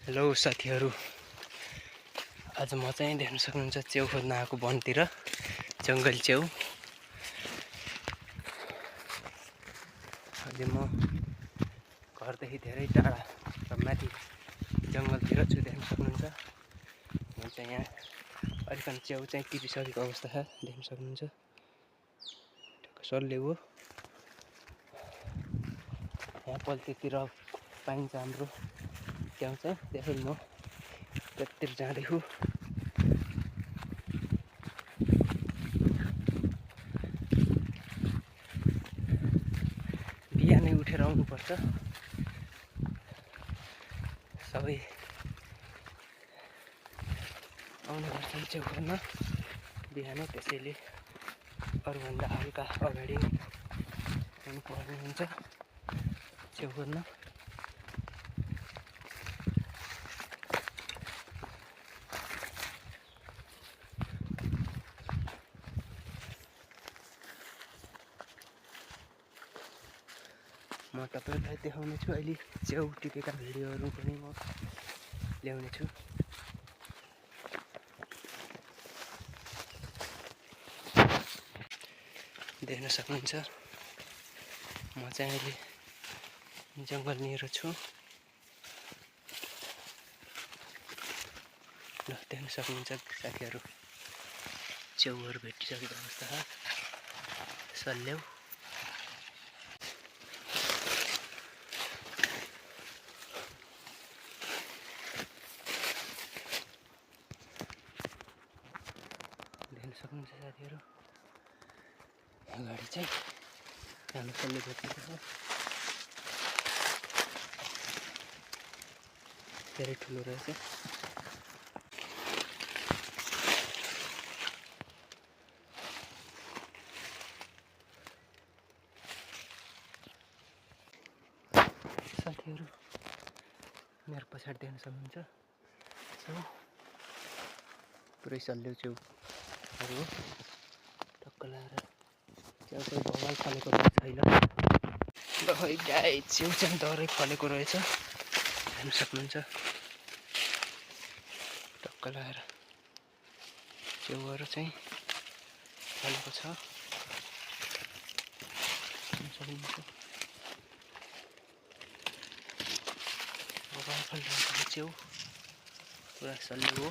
Hello साथीहरू, आज म चाहिँ देख्न सक्नुहुन्छ च्याउ खोज्न आएको वनतिर, जङ्गल च्याउ। अहिले म घरदेखि धेरै टाढा र माथि जङ्गलतिर छु, देख्न सक्नुहुन्छ। म चाहिँ यहाँ अलिकति च्याउ चाहिँ टिपिसकेको अवस्था छ, देख्न सक्नुहुन्छ। सल्ले हो यहाँ पल्तीतिर पाइन्छ हाम्रो च्याउ चाहिँ, त्यसैले म त्यतिर जाँदैछु। बिहानै उठेर आउनुपर्छ, सबै आउने गर्छन् च्याउ खोज्न बिहानै, त्यसैले अरूभन्दा हल्का अगाडि हुनुपर्ने हुन्छ च्याउ खोज्न। म तपाईहरुलाई देखाउने छु अहिले च्याउ टिपेका भिडियोहरू पनि म ल्याउने छु। देख्न सक्नुहुन्छ म चाहिँ अहिले जङ्गलनिर छु। ल देख्न सक्नुहुन्छ साथीहरू, च्याउहरू भेटिसकेको अवस्था छ, सल्याउ। देख्न सक्नुहुन्छ साथीहरू, अगाडि चाहिँ हाम्रो सल्ले भेटेको छ, धेरै ठुलो रहेछ। साथीहरू मेरो पछाडि देख्न सक्नुहुन्छ च्याउ, पुरै सल्लेउ च्याउहरू हो। टक्क लाएर च्याउ चाहिँ भवाल फलेको छैन। ल गाई च्याउ चाहिँ डरै फलेको रहेछ, हेर्न सक्नुहुन्छ। टक्क लाएर च्याउहरू चाहिँ फलेको छ, हेर्न सक्नुहुन्छ। भवाल फलिरहेको च्याउ पुरा सल्लो हो।